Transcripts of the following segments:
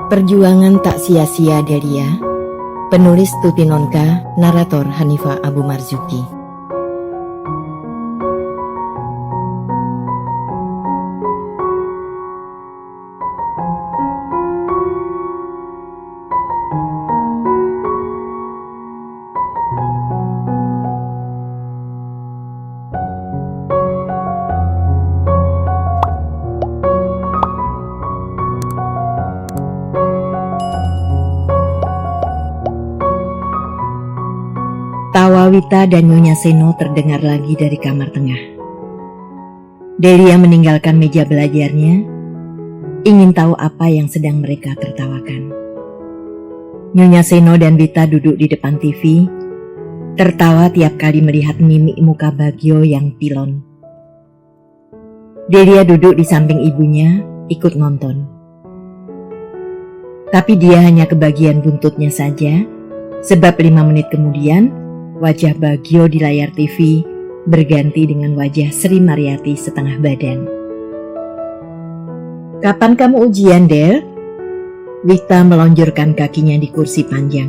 Perjuangan tak sia-sia Delia. Penulis Tuti Nonka, narator Hanifah Abu Marzuki. Tawa Wita dan Nyonya Seno terdengar lagi dari kamar tengah. Delia meninggalkan meja belajarnya, ingin tahu apa yang sedang mereka tertawakan. Nyonya Seno dan Wita duduk di depan TV, tertawa tiap kali melihat mimik muka Bagio yang pilon. Delia duduk di samping ibunya, ikut nonton. Tapi dia hanya kebagian buntutnya saja, sebab 5 menit kemudian wajah Bagio di layar TV berganti dengan wajah Sri Mariati setengah badan. "Kapan kamu ujian, Del?" Wita melonjorkan kakinya di kursi panjang.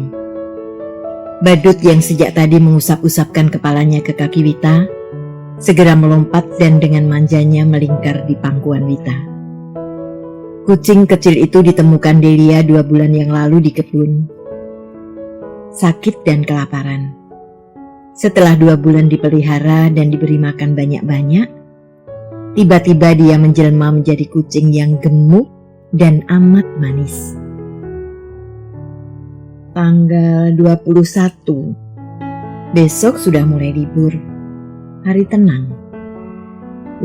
Badut yang sejak tadi mengusap-usapkan kepalanya ke kaki Wita segera melompat dan dengan manjanya melingkar di pangkuan Wita. Kucing kecil itu ditemukan Delia 2 bulan yang lalu di kebun. Sakit dan kelaparan. Setelah 2 bulan dipelihara dan diberi makan banyak-banyak, tiba-tiba dia menjelma menjadi kucing yang gemuk dan amat manis. Tanggal 21, besok sudah mulai libur, hari tenang.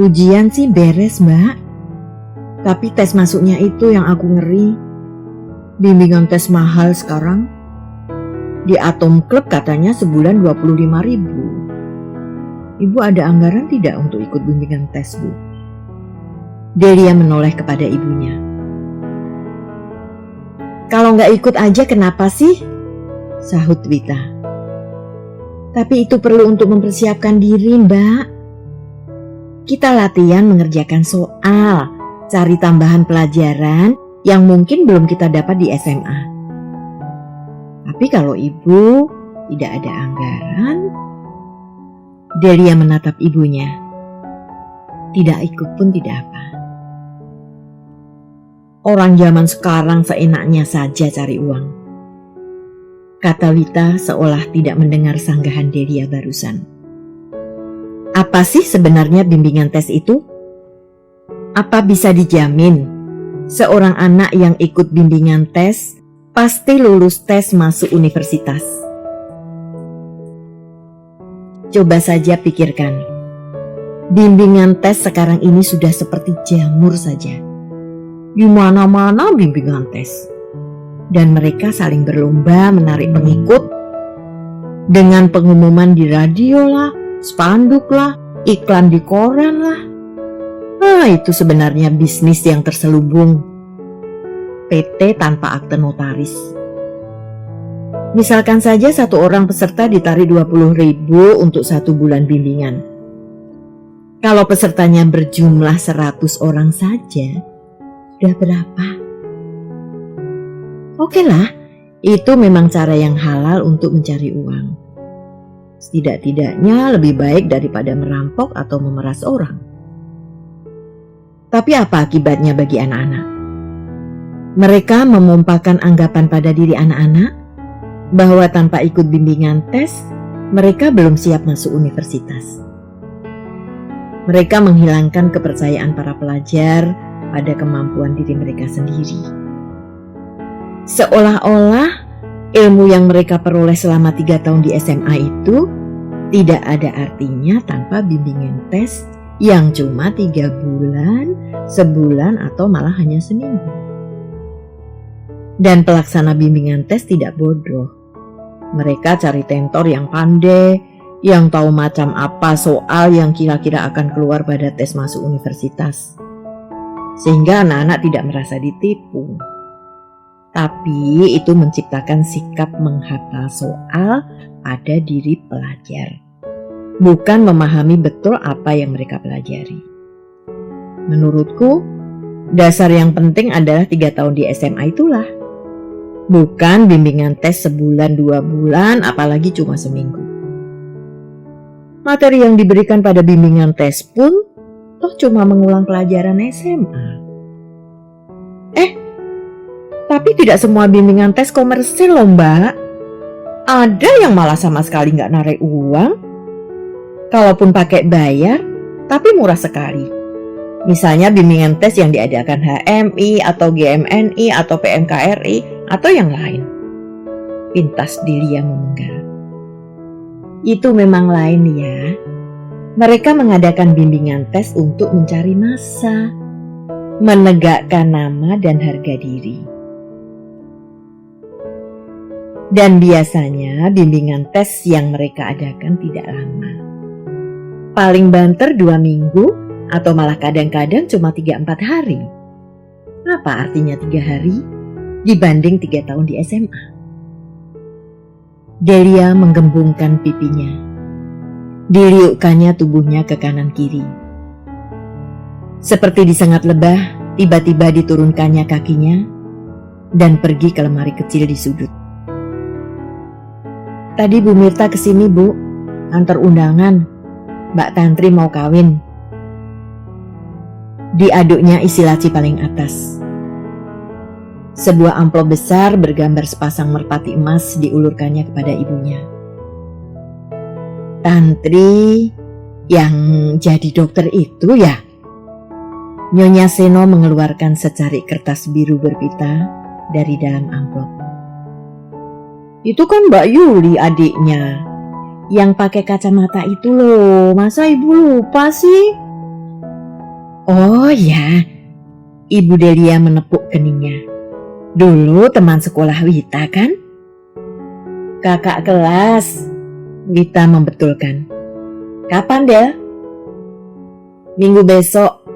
Ujian sih beres, Mbak. Tapi tes masuknya itu yang aku ngeri. Bimbingan tes mahal sekarang. Di Atom Club katanya sebulan 25.000. Ibu ada anggaran tidak untuk ikut bimbingan tes, Bu? Delia menoleh kepada ibunya. "Kalau nggak ikut aja kenapa sih?" sahut Wita. "Tapi itu perlu untuk mempersiapkan diri, Mbak. Kita latihan mengerjakan soal, cari tambahan pelajaran yang mungkin belum kita dapat di SMA. Tapi kalau ibu tidak ada anggaran..." Delia menatap ibunya. Tidak ikut pun tidak apa. Orang zaman sekarang seenaknya saja cari uang, kata Wita seolah tidak mendengar sanggahan Delia barusan. Apa sih sebenarnya bimbingan tes itu? Apa bisa dijamin seorang anak yang ikut bimbingan tes pasti lulus tes masuk universitas? Coba saja pikirkan. Bimbingan tes sekarang ini sudah seperti jamur saja. Di mana-mana bimbingan tes. Dan mereka saling berlomba menarik pengikut dengan pengumuman di radio lah, spanduk lah, iklan di koran lah. Itu sebenarnya bisnis yang terselubung. PT tanpa akte notaris. Misalkan saja satu orang peserta ditarik 20.000 untuk 1 bulan bimbingan. Kalau pesertanya berjumlah 100 orang saja, sudah berapa? Oke lah, itu memang cara yang halal untuk mencari uang. Setidak-tidaknya lebih baik daripada merampok atau memeras orang. Tapi apa akibatnya bagi anak-anak? Mereka memompakan anggapan pada diri anak-anak bahwa tanpa ikut bimbingan tes, mereka belum siap masuk universitas. Mereka menghilangkan kepercayaan para pelajar pada kemampuan diri mereka sendiri. Seolah-olah ilmu yang mereka peroleh selama 3 tahun di SMA itu tidak ada artinya tanpa bimbingan tes yang cuma 3 bulan, sebulan atau malah hanya seminggu. Dan pelaksana bimbingan tes tidak bodoh. Mereka cari tentor yang pandai, yang tahu macam apa soal yang kira-kira akan keluar pada tes masuk universitas. Sehingga anak-anak tidak merasa ditipu. Tapi itu menciptakan sikap menghafal soal pada diri pelajar. Bukan memahami betul apa yang mereka pelajari. Menurutku, dasar yang penting adalah 3 tahun di SMA itulah. Bukan bimbingan tes sebulan 2 bulan, apalagi cuma seminggu. Materi yang diberikan pada bimbingan tes pun toh cuma mengulang pelajaran SMA. Tapi tidak semua bimbingan tes komersil loh Mbak. Ada yang malah sama sekali nggak narik uang. Kalaupun pakai bayar, tapi murah sekali. Misalnya bimbingan tes yang diadakan HMI atau GMNI atau PMKRI atau yang lain. Pintas Delia memenggal. Itu memang lain ya. Mereka mengadakan bimbingan tes untuk mencari massa, menegakkan nama dan harga diri. Dan biasanya bimbingan tes yang mereka adakan tidak lama. Paling banter 2 minggu atau malah kadang-kadang cuma 3-4 hari. Apa artinya 3 hari dibanding 3 tahun di SMA? Delia menggembungkan pipinya. Diliukkannya tubuhnya ke kanan kiri. Seperti disengat lebah, tiba-tiba diturunkannya kakinya dan pergi ke lemari kecil di sudut. Tadi Bu Mirta kesini Bu, antar undangan. Mbak Tantri mau kawin. Diaduknya isi laci paling atas. Sebuah amplop besar bergambar sepasang merpati emas diulurkannya kepada ibunya. Tantri yang jadi dokter itu ya? Nyonya Seno mengeluarkan secari kertas biru berpita dari dalam amplop. Itu kan Mbak Yuli adiknya, yang pakai kacamata itu loh. Masa ibu lupa sih? Oh ya, Ibu Delia menepuk keningnya. Dulu teman sekolah Wita kan? Kakak kelas, Wita membetulkan. Kapan Del? Minggu besok.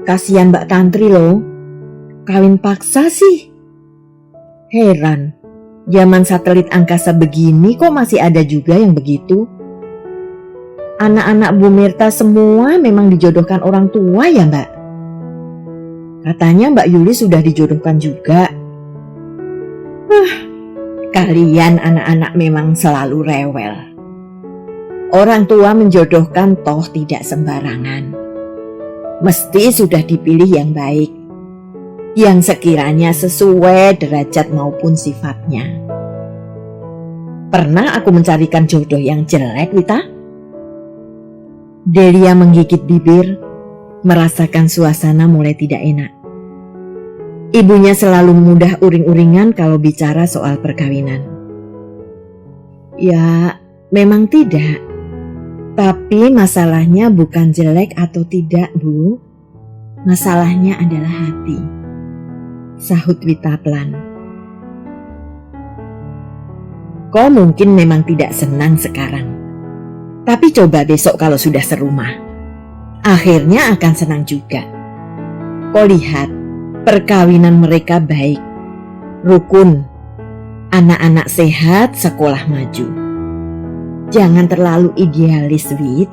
Kasihan Mbak Tantri loh, kawin paksa sih. Heran. Zaman satelit angkasa begini kok masih ada juga yang begitu? Anak-anak Bu Mirta semua memang dijodohkan orang tua ya Mbak? Katanya Mbak Yuli sudah dijodohkan juga. Kalian anak-anak memang selalu rewel. Orang tua menjodohkan toh tidak sembarangan. Mesti sudah dipilih yang baik, yang sekiranya sesuai derajat maupun sifatnya. Pernah aku mencarikan jodoh yang jelek, Wita? Delia menggigit bibir, merasakan suasana mulai tidak enak. Ibunya selalu mudah uring-uringan kalau bicara soal perkawinan. Ya, memang tidak. Tapi masalahnya bukan jelek atau tidak, Bu. Masalahnya adalah hati, sahut Wita pelan. Kau mungkin memang tidak senang sekarang. Tapi coba besok kalau sudah serumah. Akhirnya akan senang juga. Kau lihat, perkawinan mereka baik, rukun, anak-anak sehat, sekolah maju. Jangan terlalu idealis, Wit.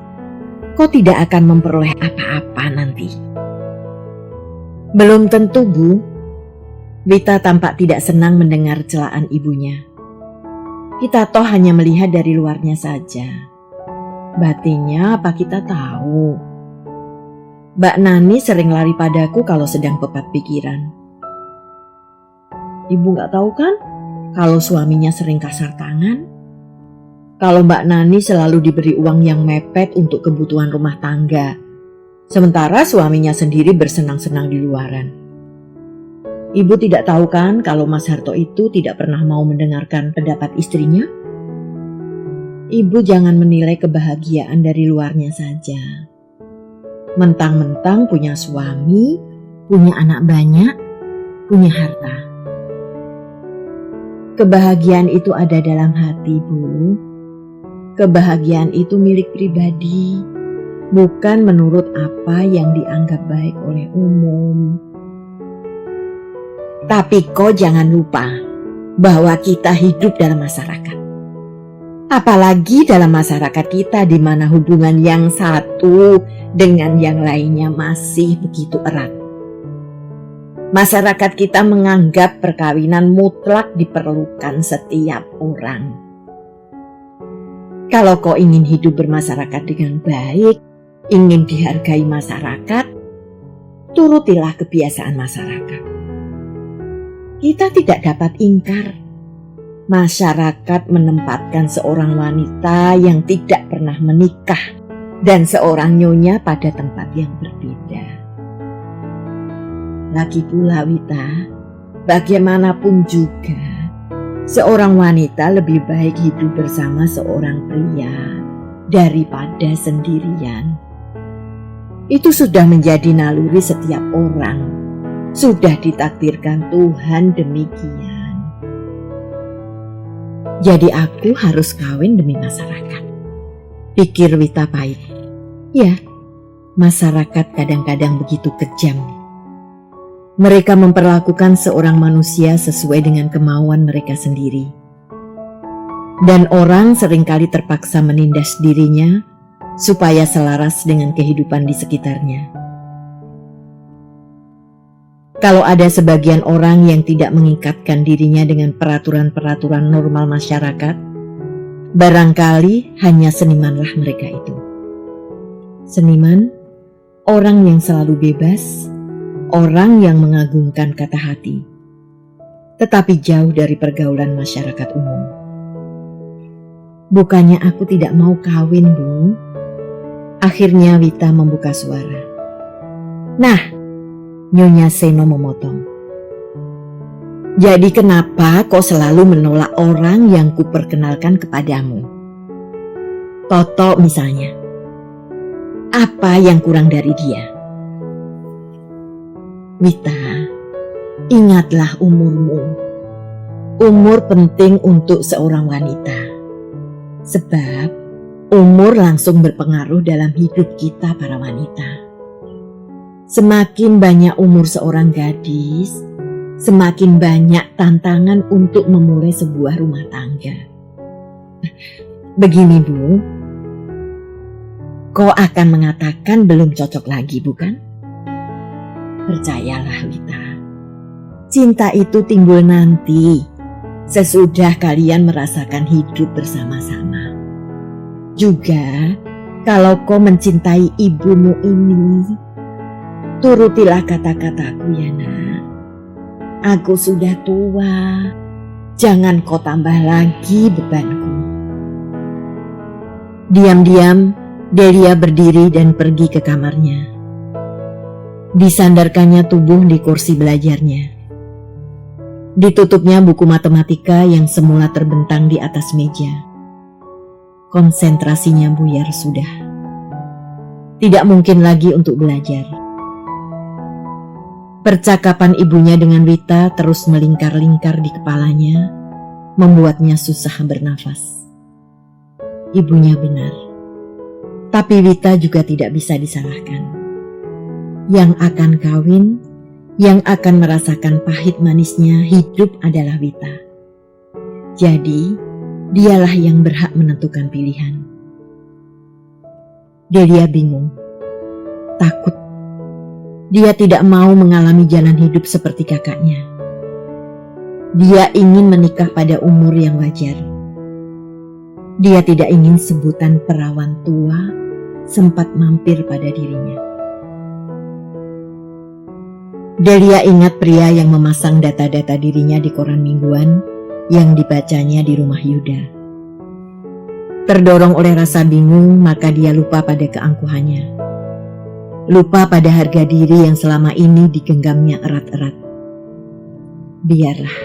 Kau tidak akan memperoleh apa-apa nanti. Belum tentu, Bu. Wita tampak tidak senang mendengar celaan ibunya. Kita toh hanya melihat dari luarnya saja. Batinnya apa kita tahu? Mbak Nani sering lari padaku kalau sedang pepat pikiran. Ibu gak tahu kan kalau suaminya sering kasar tangan? Kalau Mbak Nani selalu diberi uang yang mepet untuk kebutuhan rumah tangga, sementara suaminya sendiri bersenang-senang di luaran. Ibu tidak tahu kan kalau Mas Harto itu tidak pernah mau mendengarkan pendapat istrinya? Ibu jangan menilai kebahagiaan dari luarnya saja. Mentang-mentang punya suami, punya anak banyak, punya harta. Kebahagiaan itu ada dalam hati, Bu. Kebahagiaan itu milik pribadi, bukan menurut apa yang dianggap baik oleh umum. Tapi kau jangan lupa bahwa kita hidup dalam masyarakat. Apalagi dalam masyarakat kita di mana hubungan yang satu dengan yang lainnya masih begitu erat. Masyarakat kita menganggap perkawinan mutlak diperlukan setiap orang. Kalau kau ingin hidup bermasyarakat dengan baik, ingin dihargai masyarakat, turutilah kebiasaan masyarakat. Kita tidak dapat ingkar, masyarakat menempatkan seorang wanita yang tidak pernah menikah dan seorang nyonya pada tempat yang berbeda. Lagi pula Wita, bagaimanapun juga, seorang wanita lebih baik hidup bersama seorang pria daripada sendirian. Itu sudah menjadi naluri setiap orang, sudah ditakdirkan Tuhan demikian. Jadi aku harus kawin demi masyarakat, pikir Wita pahit. Ya, masyarakat kadang-kadang begitu kejam. Mereka memperlakukan seorang manusia sesuai dengan kemauan mereka sendiri. Dan orang seringkali terpaksa menindas dirinya supaya selaras dengan kehidupan di sekitarnya. Kalau ada sebagian orang yang tidak mengikatkan dirinya dengan peraturan-peraturan normal masyarakat, barangkali hanya senimanlah mereka itu. Seniman, orang yang selalu bebas, orang yang mengagungkan kata hati, tetapi jauh dari pergaulan masyarakat umum. Bukannya aku tidak mau kawin, Bu. Akhirnya Wita membuka suara. Nah, Nyonya Seno memotong. Jadi kenapa kau selalu menolak orang yang kuperkenalkan kepadamu? Toto misalnya. Apa yang kurang dari dia? Wita, ingatlah umurmu. Umur penting untuk seorang wanita. Sebab umur langsung berpengaruh dalam hidup kita para wanita. Semakin banyak umur seorang gadis, semakin banyak tantangan untuk memulai sebuah rumah tangga. Begini Bu, kau akan mengatakan belum cocok lagi, bukan? Percayalah Wita, cinta itu timbul nanti sesudah kalian merasakan hidup bersama-sama. Juga kalau kau mencintai ibumu ini, turutilah kata-kataku ya nak. Aku sudah tua, jangan kau tambah lagi bebanku. Diam-diam Delia berdiri dan pergi ke kamarnya. Disandarkannya tubuh di kursi belajarnya. Ditutupnya buku matematika yang semula terbentang di atas meja. Konsentrasinya buyar sudah. Tidak mungkin lagi untuk belajar. Percakapan ibunya dengan Wita terus melingkar-lingkar di kepalanya, membuatnya susah bernafas. Ibunya benar. Tapi Wita juga tidak bisa disalahkan. Yang akan kawin, yang akan merasakan pahit manisnya hidup adalah Wita. Jadi, dialah yang berhak menentukan pilihan. Delia bingung, takut. Dia tidak mau mengalami jalan hidup seperti kakaknya. Dia ingin menikah pada umur yang wajar. Dia tidak ingin sebutan perawan tua sempat mampir pada dirinya. Delia ingat pria yang memasang data-data dirinya di koran mingguan yang dibacanya di rumah Yuda. Terdorong oleh rasa bingung, maka dia lupa pada keangkuhannya. Lupa pada harga diri yang selama ini digenggamnya erat-erat. Biarlah.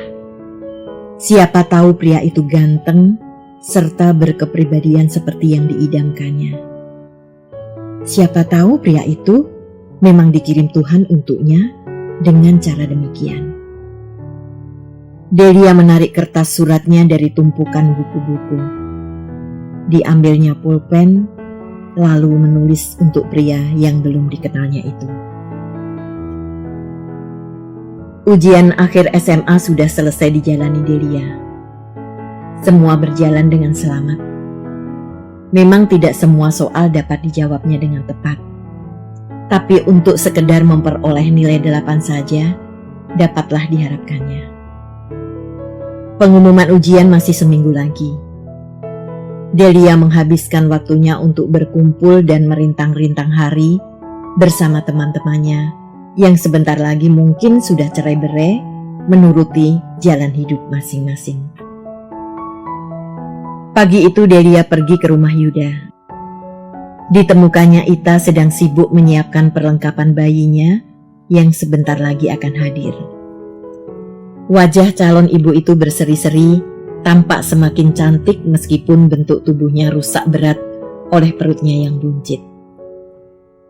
Siapa tahu pria itu ganteng serta berkepribadian seperti yang diidamkannya. Siapa tahu pria itu memang dikirim Tuhan untuknya dengan cara demikian. Delia menarik kertas suratnya dari tumpukan buku-buku. Diambilnya pulpen, lalu menulis untuk pria yang belum dikenalnya itu. Ujian akhir SMA sudah selesai dijalani Delia. Semua berjalan dengan selamat. Memang tidak semua soal dapat dijawabnya dengan tepat. Tapi untuk sekedar memperoleh nilai 8 saja, dapatlah diharapkannya. Pengumuman ujian masih seminggu lagi. Delia menghabiskan waktunya untuk berkumpul dan merintang-rintang hari bersama teman-temannya yang sebentar lagi mungkin sudah cerai-berai menuruti jalan hidup masing-masing. Pagi itu Delia pergi ke rumah Yuda. Ditemukannya Ita sedang sibuk menyiapkan perlengkapan bayinya yang sebentar lagi akan hadir. Wajah calon ibu itu berseri-seri, tampak semakin cantik meskipun bentuk tubuhnya rusak berat oleh perutnya yang buncit.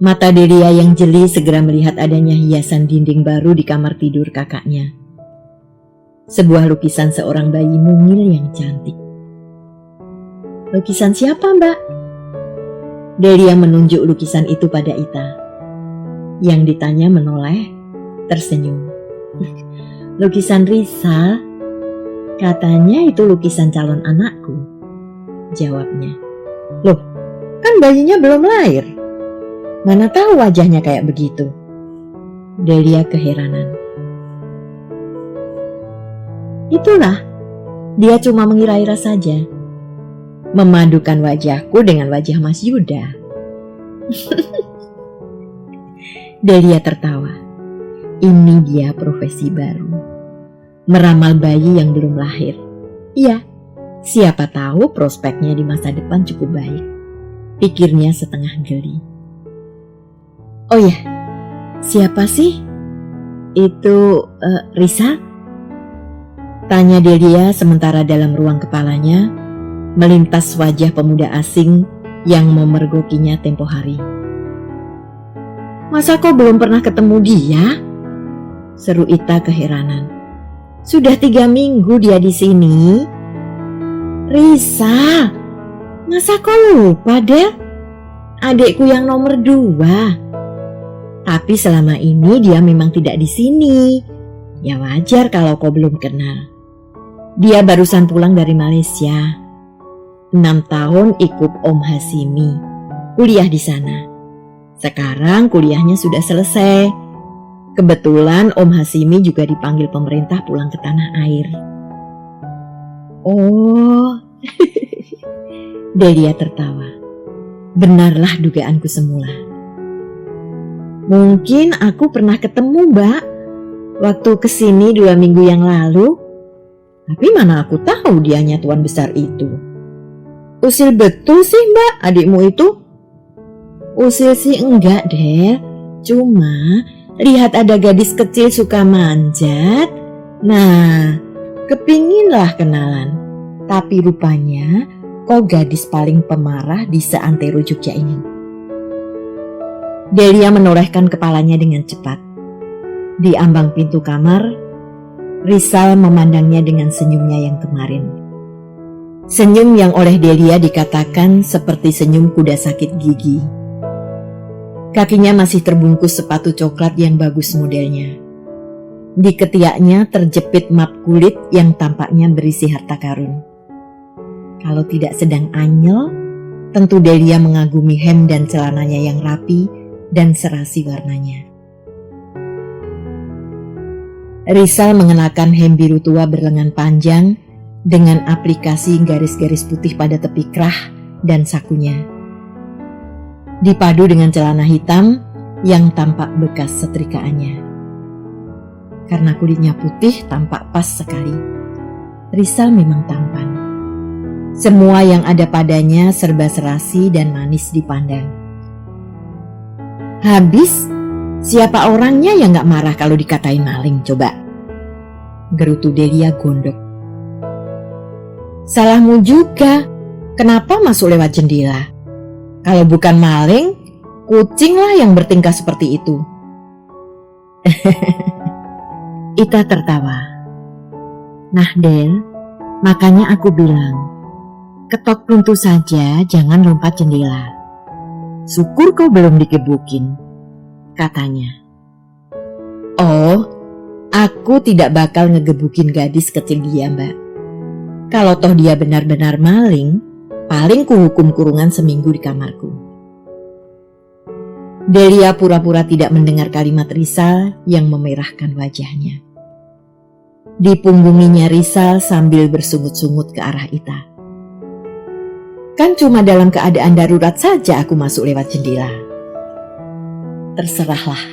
Mata Delia yang jeli segera melihat adanya hiasan dinding baru di kamar tidur kakaknya. Sebuah lukisan seorang bayi mungil yang cantik. "Lukisan siapa, Mbak?" Delia menunjuk lukisan itu pada Ita. Yang ditanya menoleh, tersenyum. "Lukisan Risa, katanya itu lukisan calon anakku," jawabnya. "Loh, kan bayinya belum lahir. Mana tahu wajahnya kayak begitu?" Delia keheranan. "Itulah, dia cuma mengira-ira saja. Memadukan wajahku dengan wajah Mas Yuda." Delia tertawa. Ini dia profesi baru. Meramal bayi yang belum lahir. Iya, siapa tahu prospeknya di masa depan cukup baik. Pikirnya setengah geli. "Oh ya, siapa sih? Itu Risa?" Tanya Delia sementara dalam ruang kepalanya melintas wajah pemuda asing yang memergokinya tempo hari. "Masa kau belum pernah ketemu dia?" seru Ita keheranan. "Sudah 3 minggu dia di sini." "Risa, masa kau lupa, Del? Adikku yang nomor 2. Tapi selama ini dia memang tidak di sini. Ya wajar kalau kau belum kenal. Dia barusan pulang dari Malaysia. 6 tahun ikut Om Hasimi, kuliah di sana. Sekarang kuliahnya sudah selesai. Kebetulan Om Hasimi juga dipanggil pemerintah pulang ke tanah air." "Oh," Delia tertawa. "Benarlah dugaanku semula. Mungkin aku pernah ketemu, Mbak, waktu kesini 2 minggu yang lalu. Tapi mana aku tahu dianya tuan besar itu." "Usil betul sih, Mbak, adikmu itu." "Usil sih enggak, Del. Cuma lihat ada gadis kecil suka manjat. Nah, kepinginlah kenalan. Tapi rupanya kau gadis paling pemarah di seantero Jogja ini." Delia menolehkan kepalanya dengan cepat. Di ambang pintu kamar, Rizal memandangnya dengan senyumnya yang kemarin. Senyum yang oleh Delia dikatakan seperti senyum kuda sakit gigi. Kakinya masih terbungkus sepatu coklat yang bagus modelnya. Di ketiaknya terjepit map kulit yang tampaknya berisi harta karun. Kalau tidak sedang anyel, tentu Delia mengagumi hem dan celananya yang rapi dan serasi warnanya. Rizal mengenakan hem biru tua berlengan panjang dengan aplikasi garis-garis putih pada tepi krah dan sakunya. Dipadu dengan celana hitam yang tampak bekas setrikaannya. Karena kulitnya putih tampak pas sekali. Rizal memang tampan. Semua yang ada padanya serba serasi dan manis dipandang. Habis, siapa orangnya yang gak marah kalau dikatain maling coba? Gerutu Delia gondok. Salahmu juga, kenapa masuk lewat jendela? Kalau bukan maling, kucinglah yang bertingkah seperti itu. Ita tertawa. Nah Del, makanya aku bilang, ketok pintu saja, jangan lompat jendela. Syukur kau belum dikebukin, katanya. Oh, aku tidak bakal ngegebukin gadis kecil dia, Mbak. Kalau toh dia benar-benar maling, paling kuhukum kurungan seminggu di kamarku. Delia pura-pura tidak mendengar kalimat Rizal yang memerahkan wajahnya. Dipunggunginya Rizal sambil bersungut-sungut ke arah Ita. Kan cuma dalam keadaan darurat saja aku masuk lewat jendela. Terserahlah.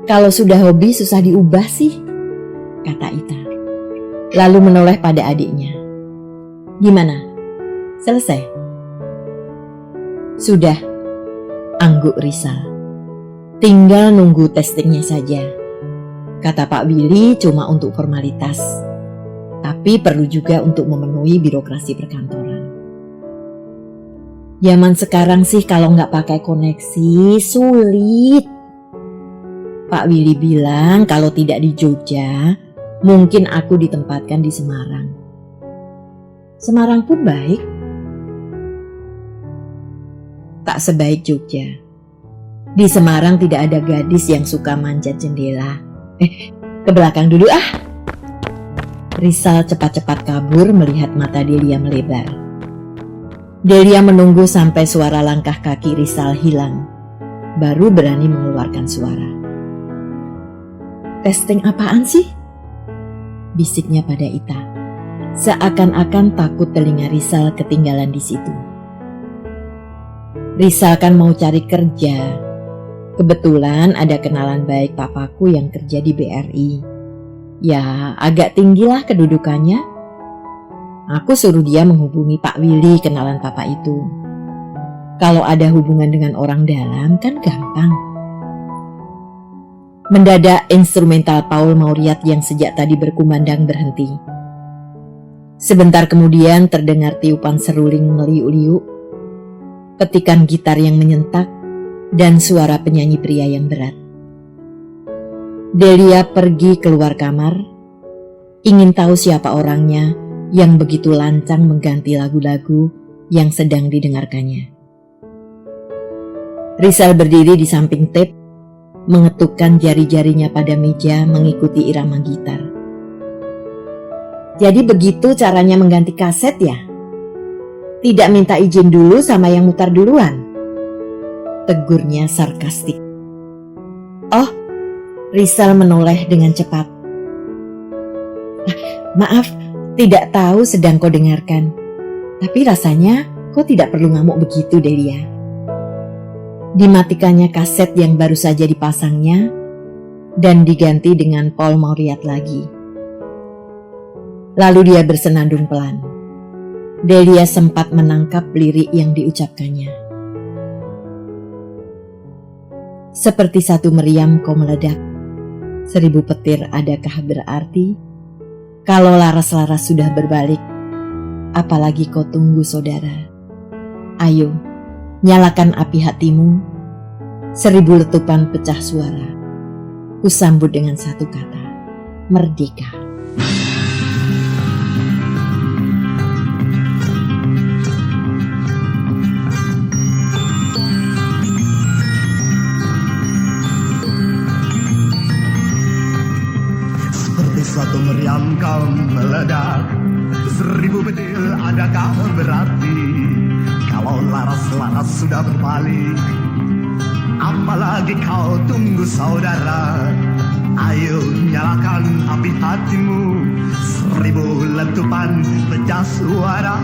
Kalau sudah hobi susah diubah sih, kata Ita. Lalu menoleh pada adiknya. Gimana? Selesai? Sudah, angguk Rizal. Tinggal nunggu testingnya saja. Kata Pak Willy cuma untuk formalitas, tapi perlu juga untuk memenuhi birokrasi perkantoran. Zaman sekarang sih kalau nggak pakai koneksi sulit. Pak Willy bilang kalau tidak di Jogja, mungkin aku ditempatkan di Semarang. Semarang pun baik. Tak sebaik Jogja. Di Semarang tidak ada gadis yang suka manjat jendela. Ke belakang dulu ah. Rizal cepat-cepat kabur melihat mata Delia melebar. Delia menunggu sampai suara langkah kaki Rizal hilang, baru berani mengeluarkan suara. Testing apaan sih? Bisiknya pada Ita. Seakan-akan takut telinga Rizal ketinggalan di situ. Rizal kan mau cari kerja. Kebetulan ada kenalan baik papaku yang kerja di BRI. Ya agak tinggilah kedudukannya. Aku suruh dia menghubungi Pak Willy kenalan papa itu. Kalau ada hubungan dengan orang dalam kan gampang. Mendadak instrumental Paul Mauriat yang sejak tadi berkumandang berhenti. Sebentar kemudian terdengar tiupan seruling meliuk-liuk, petikan gitar yang menyentak, dan suara penyanyi pria yang berat. Delia pergi keluar kamar, ingin tahu siapa orangnya yang begitu lancang mengganti lagu-lagu yang sedang didengarkannya. Rizal berdiri di samping tape, mengetukkan jari-jarinya pada meja mengikuti irama gitar. Jadi begitu caranya mengganti kaset ya? Tidak minta izin dulu sama yang mutar duluan? Tegurnya sarkastik. Oh, Rizal menoleh dengan cepat. Maaf, tidak tahu sedang kau dengarkan. Tapi rasanya kau tidak perlu ngamuk begitu, Delia. Dimatikannya kaset yang baru saja dipasangnya dan diganti dengan Paul Mauriat lagi. Lalu dia bersenandung pelan. Delia sempat menangkap lirik yang diucapkannya. Seperti satu meriam kau meledak, 1000 petir adakah berarti? Kalau laras-laras sudah berbalik, apalagi kau tunggu saudara? Ayo, nyalakan api hatimu, 1000 letupan pecah suara. Kusambut dengan satu kata, merdeka. Satu meriam kau meledak, 1000 petir adakah berarti? Kalau laras-laras sudah berbalik, apalagi kau tunggu saudara? Ayo nyalakan api hatimu, 1000 letupan pecah suara.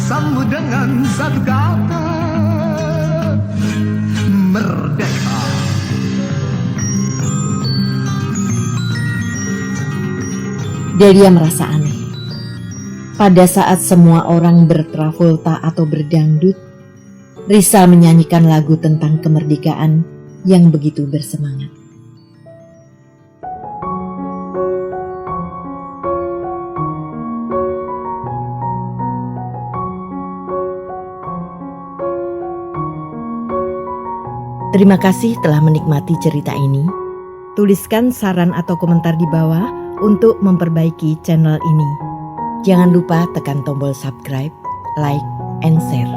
Sambut dengan satu kata, merdeka. Delia merasa aneh. Pada saat semua orang bertravolta atau berdangdut, Rizal menyanyikan lagu tentang kemerdekaan yang begitu bersemangat. Terima kasih telah menikmati cerita ini. Tuliskan saran atau komentar di bawah untuk memperbaiki channel ini. Jangan lupa tekan tombol subscribe, like, and share.